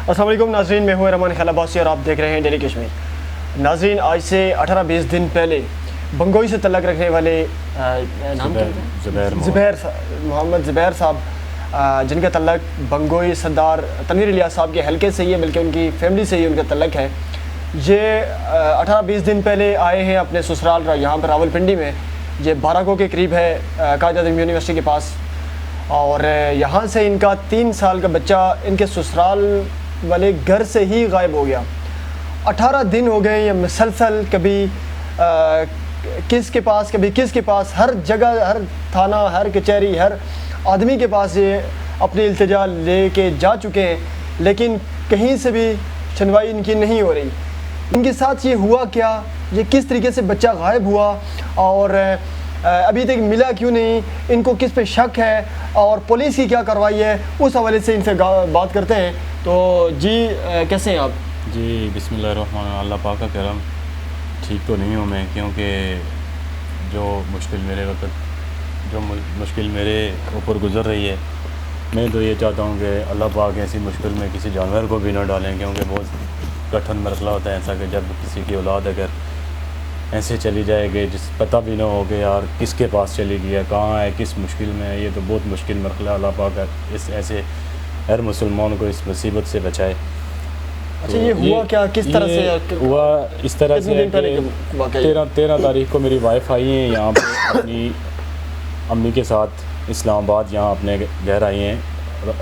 السلام علیکم ناظرین، میں ہوں رحمان خیال عباسی اور آپ دیکھ رہے ہیں ڈیلی کشمیر۔ ناظرین، آج سے 18-20 دن پہلے بنگوئی سے تعلق رکھنے والے نام محمد زبیر صاحب، جن کا تعلق بنگوئی سردار تنویر الیاس صاحب کے حلقے سے ہی ہے، بلکہ ان کی فیملی سے ہی ان کا تعلق ہے۔ یہ 18-20 دن پہلے آئے ہیں اپنے سسرال یہاں پر راول پنڈی میں، یہ بارہ کے قریب ہے، قائد اعظم یونیورسٹی کے پاس، اور یہاں سے ان کا 3 سال کا بچہ ان کے سسرال والے گھر سے ہی غائب ہو گیا۔ 18 دن ہو گئے یہ مسلسل، کبھی کس کے پاس کبھی کس کے پاس، ہر جگہ، ہر تھانہ، ہر کچہری، ہر آدمی کے پاس یہ اپنی التجا لے کے جا چکے ہیں، لیکن کہیں سے بھی سنوائی ان کی نہیں ہو رہی۔ ان کے ساتھ یہ ہوا کیا، یہ کس طریقے سے بچہ غائب ہوا اور ابھی تک ملا کیوں نہیں، ان کو کس پہ شک ہے اور پولیس کی کیا کارروائی ہے، اس حوالے سے ان سے بات کرتے ہیں۔ تو جی کیسے ہیں آپ؟ جی بسم اللہ الرحمن الرحیم، اللہ پاک کا کرم، ٹھیک تو نہیں ہوں میں، کیونکہ جو مشکل میرے اوپر گزر رہی ہے، میں تو یہ چاہتا ہوں کہ اللہ پاک ایسی مشکل میں کسی جانور کو بھی نہ ڈالیں، کیونکہ بہت کٹھن مرحلہ ہوتا ہے ایسا کہ جب کسی کی اولاد اگر ایسے چلی جائے گی جس پتہ بھی نہ ہو کہ یار کس کے پاس چلی گئی ہے، کہاں ہے، کس مشکل میں ہے، یہ تو بہت مشکل مرحلہ۔ اللہ پاک اس ایسے ہر مسلمان کو اس مصیبت سے بچائے۔ اچھا، یہ ہوا کیا، کس طرح سے ہوا؟ اس طرح سے کہ 13 تاریخ کو میری وائف آئی ہیں یہاں پہ اپنی امی کے ساتھ اسلام آباد، یہاں اپنے گھر آئی ہیں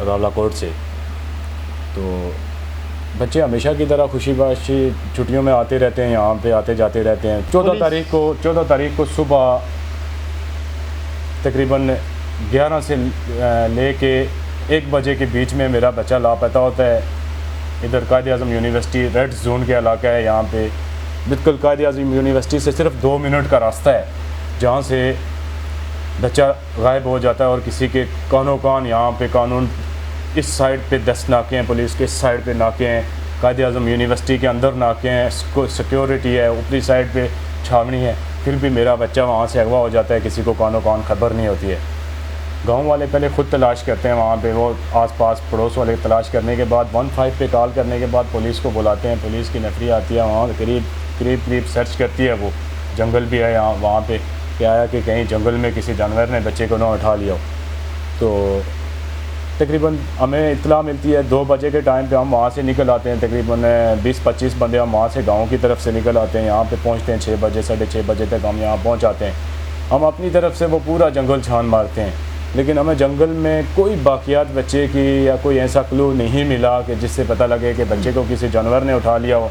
راولا کوٹ سے۔ تو بچے ہمیشہ کی طرح خوشی باشی چھٹیوں میں آتے رہتے ہیں، یہاں پہ آتے جاتے رہتے ہیں۔ 14 تاریخ کو صبح تقریباً 11 سے لے کے 1 بجے کے بیچ میں میرا بچہ لاپتہ ہوتا ہے۔ ادھر Quaid Azam university red zone کے علاقہ ہے، یہاں پہ بالکل قائد اعظم یونیورسٹی سے صرف 2 منٹ کا راستہ ہے جہاں سے بچہ غائب ہو جاتا ہے، اور کسی کے کانوں کان یہاں پہ قانون، اس سائڈ پہ 10 ناکے ہیں پولیس کے، اس سائڈ پہ ناکے ہیں، قائد اعظم یونیورسٹی کے اندر ناکے ہیں، کوئی سیکیورٹی ہے، اوپری سائڈ پہ چھاونی ہے، پھر بھی میرا بچہ وہاں سے اغوا ہو جاتا ہے، کسی کو کانوں کان خبر نہیں ہوتی ہے۔ گاؤں والے پہلے خود تلاش کرتے ہیں وہاں پہ، وہ آس پاس پڑوس والے تلاش کرنے کے بعد 15 پہ کال کرنے کے بعد پولیس کو بلاتے ہیں، پولیس کی نفری آتی ہے، وہاں قریب سرچ کرتی ہے، وہ جنگل بھی ہے یہاں وہاں پہ، کہ آیا کہ کہیں جنگل میں کسی جانور نے بچے کو نہ اٹھا لیا ہو۔ تو تقریباً ہمیں اطلاع ملتی ہے 2 بجے کے ٹائم پہ، ہم وہاں سے نکل آتے ہیں، تقریباً 20-25 بندے ہم وہاں سے گاؤں کی طرف سے نکل آتے ہیں، یہاں پہ پہنچتے ہیں 6 بجے 6:30 بجے تک ہم یہاں پہنچ آتے ہیں۔ ہم اپنی طرف سے وہ پورا جنگل چھان مارتے ہیں، لیکن ہمیں جنگل میں کوئی باقیات بچے کی یا کوئی ایسا کلو نہیں ملا کہ جس سے پتہ لگے کہ بچے کو کسی جانور نے اٹھا لیا ہو،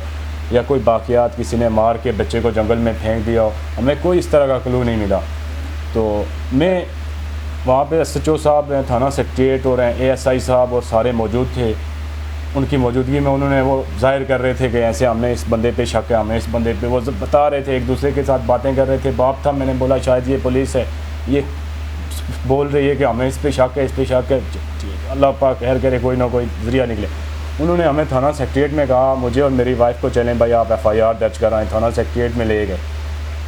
یا کوئی باقیات کسی نے مار کے بچے کو جنگل میں پھینک دیا ہو، ہمیں کوئی اس طرح کا کلو نہیں ملا۔ تو میں وہاں پہ ایس ایچ او صاحب ہیں، تھانہ سیکریٹریٹ اور اے ایس آئی صاحب اور سارے موجود تھے۔ ان کی موجودگی میں انہوں نے وہ ظاہر کر رہے تھے کہ ایسے ہم نے اس بندے پہ شک ہے، ہمیں اس بندے پہ، وہ بتا رہے تھے، ایک دوسرے کے ساتھ باتیں کر رہے تھے۔ باپ تھا، میں نے بولا شاید یہ پولیس ہے، یہ بول رہی ہے کہ ہمیں اس پہ شک ہے، اس پہ شک ہے، اللہ پاک خیر کرے، کوئی نہ کوئی ذریعہ نکلے۔ انہوں نے ہمیں تھانہ سیکریٹریٹ میں کہا، مجھے اور میری وائف کو، چلیں بھائی آپ FIR درج کرائیں۔ تھانہ سیکریٹریٹ میں لے گئے۔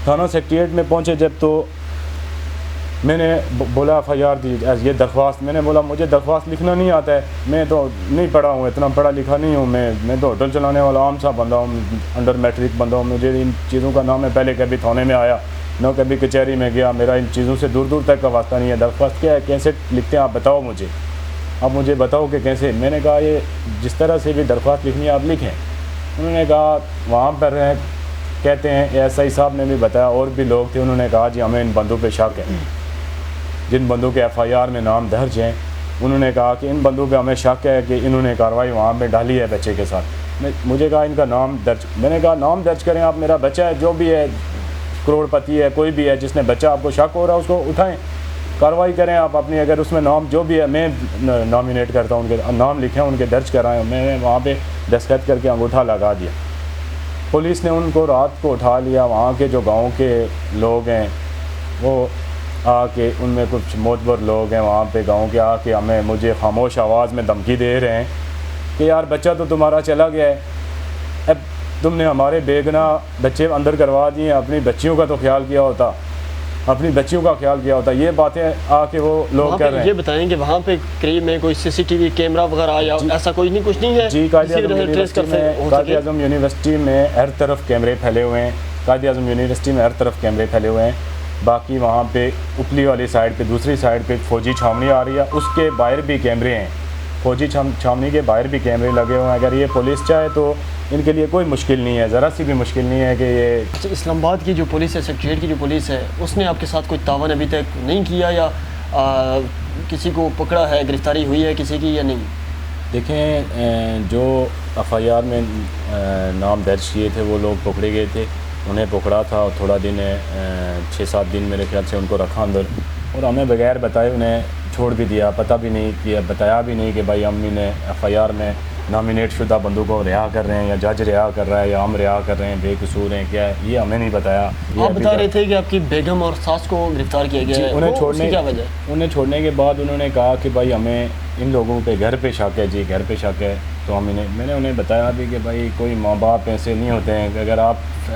تھانہ سیکریٹریٹ میں پہنچے جب، تو میں نے بولا FIR دی، یہ درخواست، میں نے بولا مجھے درخواست لکھنا نہیں آتا ہے، میں تو نہیں پڑھا ہوں، اتنا پڑھا لکھا نہیں ہوں، میں تو ہوٹل چلانے والا عام سا بندہ ہوں، انڈر میٹرک بندہ ہوں، مجھے ان چیزوں کا نام، میں پہلے کبھی تھانے میں آیا نہ کبھی کچہری میں گیا، میرا ان چیزوں سے دور دور تک کا واسطہ نہیں ہے۔ درخواست کیا ہے، کیسے لکھتے ہیں آپ بتاؤ مجھے، آپ مجھے بتاؤ کہ کیسے۔ میں نے کہا یہ جس طرح سے بھی درخواست لکھنی ہے آپ لکھیں۔ انہوں نے کہا وہاں پر کہتے ہیں، ASI صاحب نے بھی بتایا، اور بھی لوگ تھے، انہوں نے کہا جی ہمیں ان بندوں پہ شک ہے، جن بندوں کے FIR میں نام درج ہیں، انہوں نے کہا کہ ان بندوں پہ ہمیں شک ہے کہ انہوں نے کارروائی وہاں پہ ڈالی ہے بچے کے ساتھ۔ مجھے کہا ان کا نام درج، میں نے کہا نام درج کریں آپ، میرا بچہ ہے، جو بھی ہے، کروڑ پتی ہے، کوئی بھی ہے، جس نے بچہ آپ کو شک ہو رہا ہے اس کو اٹھائیں، کارروائی کریں آپ اپنی، اگر اس میں نام جو بھی ہے میں نامینیٹ کرتا ہوں، ان کے نام لکھیں، ان کے درج کرائیں۔ میں نے وہاں پہ دستخط کر کے انگوٹھا لگا دیا۔ پولیس نے ان کو رات کو اٹھا لیا، وہاں کے جو گاؤں کے لوگ ہیں وہ آ کے، ان میں کچھ معتبر لوگ ہیں وہاں پہ گاؤں کے، آ کے مجھے خاموش آواز میں دھمکی دے رہے ہیں کہ یار بچہ تو تمہارا چلا گیا ہے، اب تم نے ہمارے بے گناہ بچے اندر کروا دیے، اپنی بچیوں کا تو خیال کیا ہوتا۔ اپنی بچیوں کا خیال کیا ہوتا. یہ باتیں آ کے وہ لوگ کر رہے ہیں. یہ بتائیں کہ وہاں پہ قریب میں کوئی سی سی ٹی وی کیمرہ وغیرہ یا ایسا کوئی نہیں, کچھ نہیں ہے؟ جی قائد اعظم یونیورسٹی میں ہر طرف کیمرے پھیلے ہوئے ہیں. قائد اعظم یونیورسٹی میں ہر طرف کیمرے پھیلے ہوئے ہیں. باقی وہاں پہ اوپلی والی سائڈ پہ, دوسری سائڈ پہ فوجی چھاونی آ رہی ہے, اس کے باہر بھی کیمرے ہیں. فوجی چھاونی کے باہر بھی کیمرے لگے ہوئے ہیں. اگر یہ پولیس چاہے تو ان کے لیے کوئی مشکل نہیں ہے, ذرا سی بھی مشکل نہیں ہے کہ یہ. اسلام آباد کی جو پولیس ہے, سیکریٹریٹ کی جو پولیس ہے, اس نے آپ کے ساتھ کوئی تعاون ابھی تک نہیں کیا, یا کسی کو پکڑا ہے, گرفتاری ہوئی ہے کسی کی یا نہیں؟ دیکھیں, جو ایف آئی آر میں نام درج کیے تھے وہ لوگ پکڑے گئے تھے. انہیں پکڑا تھا اور تھوڑا دن 6-7 دن میرے خیال سے ان کو رکھا اندر, اور ہمیں بغیر بتائے انہیں چھوڑ بھی دیا. پتہ بھی نہیں کیا, بتایا بھی نہیں کہ بھائی ہم نے ایف آئی آر میں نامینیٹ شدہ بندوں کو رہا کر رہے ہیں, یا جج رہا کر رہا ہے, یا ہم رہا کر رہے ہیں, بے قصور ہیں کیا ہے, یہ ہمیں نہیں بتایا. آپ بتا رہے تھے کہ آپ کی بیگم اور ساس کو گرفتار کیا گیا ہے, انہیں چھوڑنے کے بعد انہوں نے کہا کہ بھائی ہمیں ان لوگوں پہ گھر پہ شک ہے, جی گھر پہ شک ہے. تو میں نے انہیں بتایا بھی کہ بھائی کوئی ماں باپ ایسے نہیں ہوتے ہیں کہ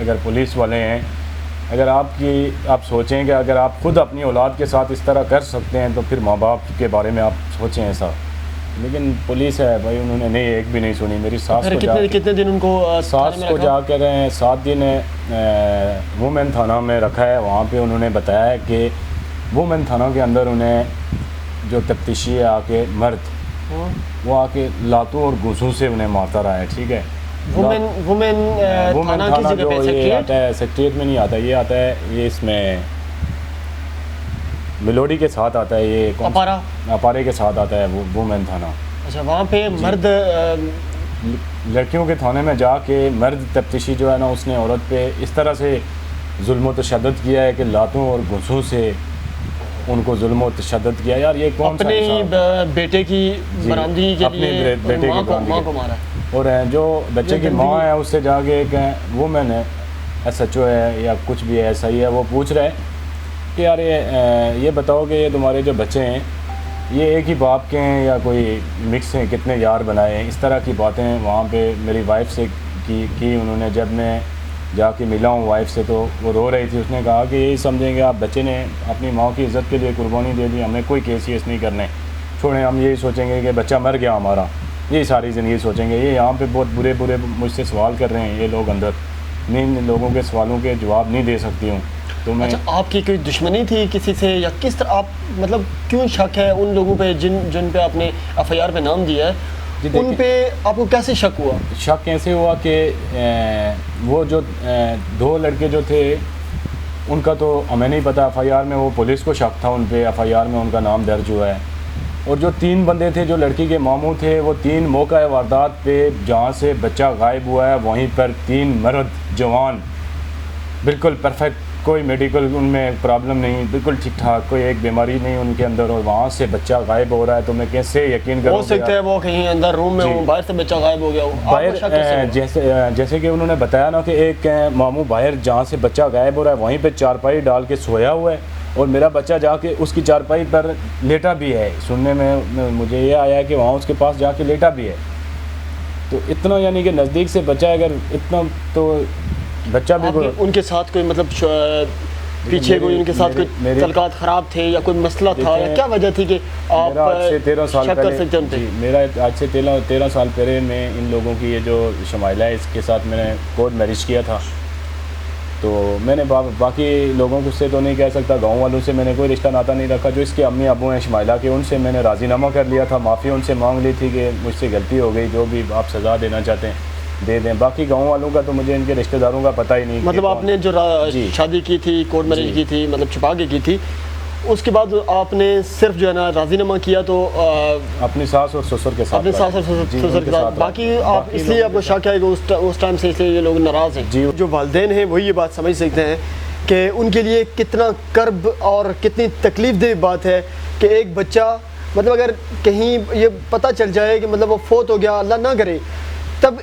اگر پولیس والے ہیں, اگر آپ سوچیں کہ اگر آپ خود اپنی اولاد کے ساتھ اس طرح کر سکتے ہیں تو پھر ماں باپ کے بارے میں آپ سوچیں ایسا. لیکن پولیس ہے بھائی, انہوں نے نہیں ایک بھی نہیں سنی. میری ساس کو کتنے دن ان کو ساس کو جا کر 7 دن وومین تھانہ میں رکھا ہے. وہاں پہ انہوں نے بتایا ہے کہ وومین تھانہ کے اندر انہیں جو تفتیشی ہے آ کے مرد, وہ آ کے لاتوں اور گھوسوں سے انہیں مارتا رہا ہے. ٹھیک ہے, وومین تھانہ جو یہ آتا ہے سیکریٹریٹ میں نہیں آتا, یہ آتا ہے یہ اس میں ملوڈی کے ساتھ آتا ہے, یہ اپارے کے ساتھ آتا ہے وومین تھانہ. اچھا, وہاں پہ مرد لڑکیوں کے تھانے میں جا کے مرد تفتیشی جو ہے نا, اس نے عورت پہ اس طرح سے ظلم و تشدد کیا ہے کہ لاتوں اور گھوسوں سے ان کو ظلم و تشدد کیا. یار یہ کون سا اپنے بیٹے کی برآمدگی کے لیے ماں کو مارا, اور جو بچے کی ماں ہے اس سے جا کے ایک وومین ہے, ایس ایچ او ہے یا کچھ بھی ہے, ایسا ہی ہے, وہ پوچھ رہے کہ یار یہ بتاؤ کہ یہ تمہارے جو بچے ہیں یہ ایک ہی باپ کے ہیں یا کوئی مکس ہیں, کتنے یار بنائے ہیں. اس طرح کی باتیں وہاں پہ میری وائف سے کی انہوں نے. جب میں جا کے ملا ہوں وائف سے تو وہ رو رہی تھی. اس نے کہا کہ یہی سمجھیں گے آپ بچے نے اپنی ماں کی عزت کے لیے قربانی دے دی, ہمیں کوئی کیس یس نہیں کرنے, چھوڑیں, ہم یہی سوچیں گے کہ بچہ مر گیا ہمارا, یہی ساری زندگی سوچیں گے. یہ یہاں پہ بہت برے مجھ سے سوال کر رہے ہیں یہ لوگ اندر, میں ان لوگوں کے سوالوں کے جواب نہیں دے سکتی ہوں. تو میں آپ کی کوئی دشمنی تھی کسی سے, یا کس طرح آپ مطلب کیوں شک ہے ان لوگوں پہ جن پہ آپ نے ایف آئی آر پہ نام دیا ہے, ان پہ آپ کو کیسے شک ہوا؟ شک کیسے ہوا کہ وہ جو 2 لڑکے جو تھے ان کا تو ہمیں نہیں پتا. ایف آئی آر میں وہ پولیس کو شک تھا ان پہ, ایف آئی آر میں ان کا نام درج ہوا ہے. اور جو 3 بندے تھے جو لڑکی کے ماموں تھے, وہ 3 موقع واردات پہ جہاں سے بچہ غائب ہوا ہے وہیں پر 3 مرد جوان بالکل پرفیکٹ, کوئی میڈیکل ان میں پرابلم نہیں, بالکل ٹھیک ٹھاک, کوئی ایک بیماری نہیں ان کے اندر, اور وہاں سے بچہ غائب ہو رہا ہے. تو میں کیسے یقین کروں؟ ہو سکتا ہے وہ کہیں اندر روم میں ہوں, باہر سے بچہ غائب ہو گیا ہو. باہر جیسے کہ انہوں نے بتایا نا کہ ایک ماموں باہر جہاں سے بچہ غائب ہو رہا ہے وہیں پہ چارپائی ڈال کے سویا ہوا ہے, اور میرا بچہ جا کے اس کی چارپائی پر لیٹا بھی ہے. سننے میں مجھے یہ آیا ہے کہ وہاں اس کے پاس جا کے لیٹا بھی ہے. تو اتنا یعنی کہ نزدیک سے بچہ, اگر اتنا تو بچہ بھی ان کے ساتھ کوئی مطلب پیچھے کوئی ان کے ساتھ کوئی تعلقات خراب تھے یا کوئی مسئلہ تھا, یا کیا وجہ تھی کہ آپ شک کر سکتے ہیں؟ میرا آج سے 13 سال پہلے میں ان لوگوں کی یہ جو شمائلہ ہے اس کے ساتھ میں نے کورٹ میرج کیا تھا. تو میں نے باقی لوگوں سے تو نہیں کہہ سکتا, گاؤں والوں سے میں نے کوئی رشتہ ناتا نہیں رکھا. جو اس کے امی ابو ہیں شمائلہ کے, ان سے میں نے راضی نامہ کر لیا تھا, معافی ان سے مانگ لی تھی کہ مجھ سے غلطی ہو گئی, جو بھی آپ سزا دینا چاہتے ہیں دے دیں. باقی گاؤں والوں کا تو مجھے ان کے رشتہ داروں کا پتہ ہی نہیں. مطلب آپ نے جو شادی کی تھی, کورٹ میرج کی تھی, مطلب چھپا کے کی تھی, اس کے بعد آپ نے صرف جو ہے نا راضی نامہ کیا تو اپنی ساس اور سسر کے ساتھ, اپنے ساس اور سسر کے ساتھ. باقی آپ اس لیے آپ کو شک ہے کہ اس ٹائم سے اس لیے یہ لوگ ناراض ہیں. جو والدین ہیں وہی یہ بات سمجھ سکتے ہیں کہ ان کے لیے کتنا کرب اور کتنی تکلیف دہ بات ہے کہ ایک بچہ مطلب اگر کہیں یہ پتہ چل جائے کہ مطلب وہ فوت ہو گیا, اللہ نہ کرے, تب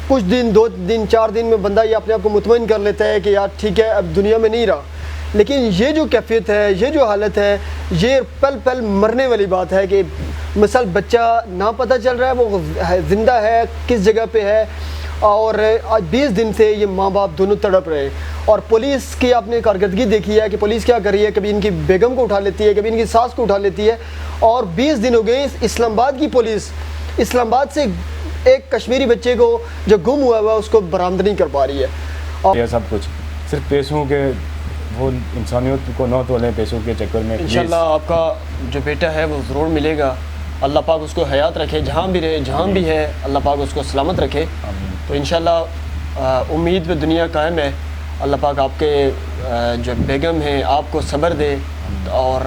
کچھ دن 2 دن 4 دن میں بندہ یہ اپنے آپ کو مطمئن کر لیتا ہے کہ یار ٹھیک ہے اب دنیا میں نہیں رہا. لیکن یہ جو کیفیت ہے, یہ جو حالت ہے, یہ پل پل مرنے والی بات ہے کہ مثال بچہ نہ پتہ چل رہا ہے وہ زندہ ہے کس جگہ پہ ہے, اور آج 20 دن سے یہ ماں باپ دونوں تڑپ رہے ہیں. اور پولیس کی آپ نے کارکردگی دیکھی ہے کہ پولیس کیا کر رہی ہے، کبھی ان کی بیگم کو اٹھا لیتی ہے، کبھی ان کی ساس کو اٹھا لیتی ہے، اور 20 دن ہو گئے اسلام آباد کی پولیس اسلام آباد سے ایک کشمیری بچے کو جو گم ہوا ہوا اس کو برآمد نہیں کر پا رہی ہے. اور یہ سب کچھ صرف پیسوں کے، وہ انسانیت کو نہ تولیں پیسوں کے چکر میں. انشاءاللہ آپ کا جو بیٹا ہے وہ ضرور ملے گا. اللہ پاک اس کو حیات رکھے، جہاں بھی رہے، جہاں بھی ہے اللہ پاک اس کو سلامت رکھے. تو انشاءاللہ امید پہ دنیا قائم ہے. اللہ پاک آپ کے جو بیگم ہیں آپ کو صبر دے، اور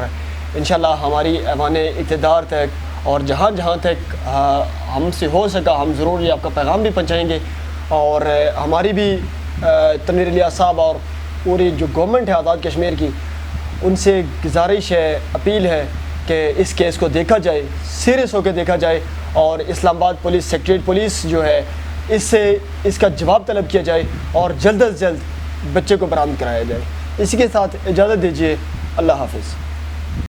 انشاءاللہ ہماری ایوان اقتدار تک اور جہاں جہاں تک ہم سے ہو سکا ہم ضرور یہ آپ کا پیغام بھی پہنچائیں گے. اور ہماری بھی تنویر الیاس صاحب اور پوری جو گورنمنٹ ہے آزاد کشمیر کی، ان سے گزارش ہے، اپیل ہے کہ اس کیس کو دیکھا جائے، سیریس ہو کے دیکھا جائے، اور اسلام آباد پولیس سیکریٹریٹ پولیس جو ہے اس سے اس کا جواب طلب کیا جائے اور جلد از جلد بچے کو برآمد کرایا جائے. اسی کے ساتھ اجازت دیجیے. اللہ حافظ.